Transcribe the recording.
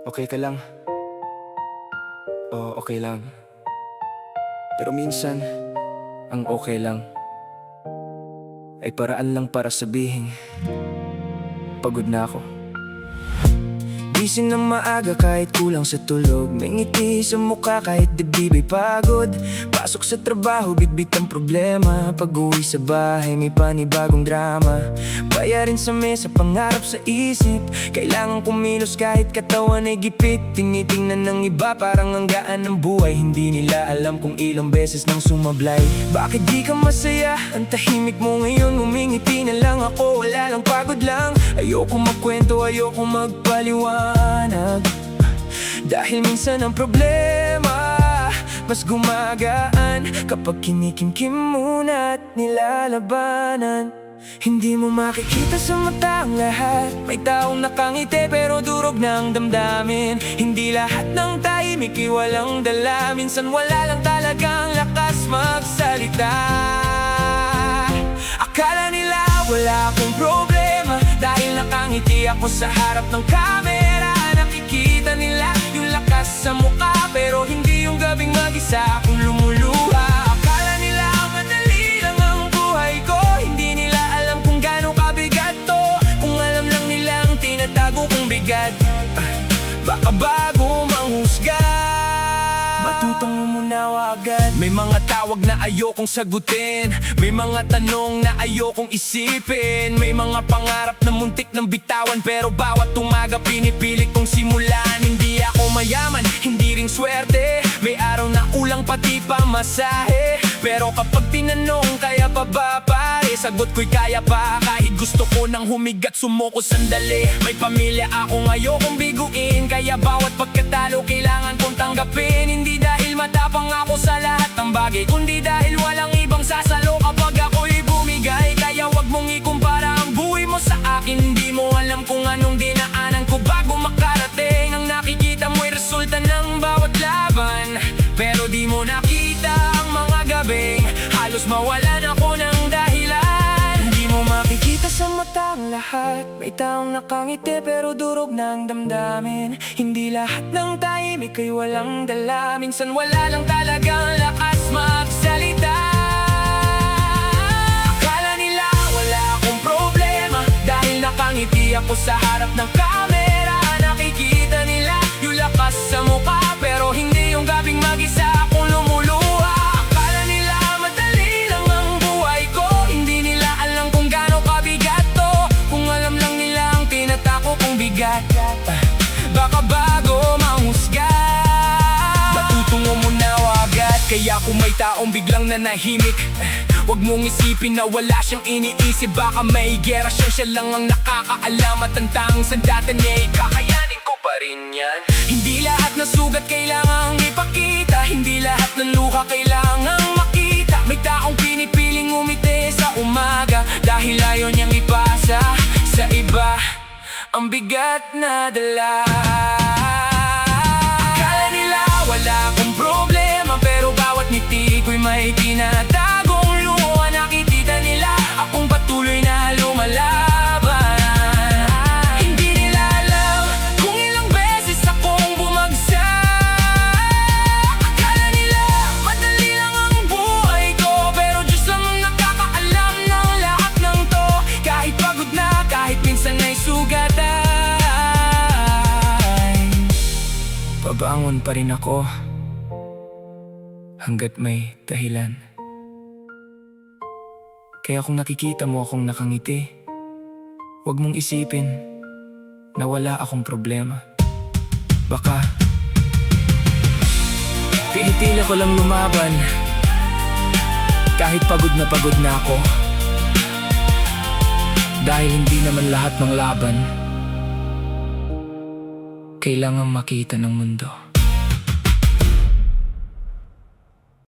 Okay ka lang? Oo, okay lang. Pero minsan, ang okay lang ay paraan lang para sabihin pagod na ako. Gising ng maaga kahit kulang sa tulog, may ngiti sa mukha kahit dibdib ay pagod. Pasok sa trabaho, bitbit ang problema. Pag-uwi sa bahay, may panibagong drama. Bayarin sa mesa, pangarap sa isip. Kailangan kumilos kahit katawan ay gipit. Tinitingnan ng iba parang ang gaan ng buhay. Hindi nila alam kung ilang beses nang sumablay. Bakit di ka masaya? Ang tahimik mo ngayon, umingiti na lang ako. Wala lang, pagod lang. Ayoko magkwento, ayoko magpaliwanag. Dahil minsan ang problema mas gumagaan kapag kinikimkim muna at nilalabanan. Hindi mo makikita sa mata ang lahat. May taong nakangiti pero durog ng damdamin. Hindi lahat ng tahimik ay walang dala. Minsan wala lang talagang lakas magsalita. Akala nila wala akong problema dahil nakangiti ako sa harap ng kamera. Nakikita nila yung lakas sa mukha pero hindi yung gabing mag-isa akong lumuluha. Akala nila madali lang ang buhay ko. Hindi nila alam kung gaano kabigat to. Kung alam lang nilang tinatago kong bigat, baka bago manghusga matutong umunawa agad. May mga tawag na ayokong sagutin. May mga tanong na ayokong isipin. May mga pangarap na muntik ng bitawan pero bawat umaga pinipilit kong simulan. Hindi ako mayaman, hindi ring swerte. May araw na ulang pati pamasahe. Pero kapag tinanong kaya pa ba pare, sagot ko'y kaya pa. Kahit gusto ko nang humigat sumuko sandali. May pamilya akong ayokong biguin. Kaya bawat pagkatalo kailangan kong tanggapin. Hindi dahil matapang ako sa lahat ng bagay, kundi dahil walang ibang sasalo kapag ako'y bumigay. Kaya wag mong ikumpara ang buhay mo sa akin. Hindi mo alam kung anong dinaanan ko bago makarating. Ang nakikita mo'y resulta ng bawat laban, pero di mo nakita ang mga gabing halos mawalan ako ng dahilan. Hindi mo makikita sa mata ang lahat. May taong nakangiti pero durog ng damdamin. Hindi lahat ng tahimik ay walang dala. Minsan wala lang talagang lakas magsalita. Akala nila wala akong problema dahil nakangiti ako sa harap ng kamera. Nakikita nila yung lakas sa mukha pero hindi yung gabing mag-isa akong lumuluha. Akala nila madali lang ang buhay ko. Hindi nila alam kung gaano kabigat to. Kung alam lang nila ang tinatako kong bigat, baka bago manghusga matutong umunawa agad. Kaya kung may taong biglang nanahimik, wag mong isipin na wala siyang iniisip. Baka may gera siya lang ang nakakaalam. At ang tanging sandata niya, kakayanin ko pa rin yan. Hindi lahat na sugat kailangang ipakita. Hindi lahat ng luha kailangang makita. May taong pinipiling umiti sa umaga dahil ayaw niyang ipasa sa iba ang bigat na dala. Akala nila wala akong problema pero bawat ngiti ko'y may tinatagong luha. Nakikita nila akong patuloy na lumalaban. Hindi nila alam kung ilang beses akong bumagsak. Akala nila madali lang ang buhay ko pero Diyos lang ang nakakaalam ng lahat ng to. Kahit pagod na, kahit minsan ay sugatan, babangon pa rin ako hanggat may dahilan. Kaya kung nakikita mo akong nakangiti, huwag mong isipin na wala akong problema. Baka pinitila ko lang lumaban kahit pagod na ako. Dahil hindi naman lahat ng laban kailangan makita ng mundo.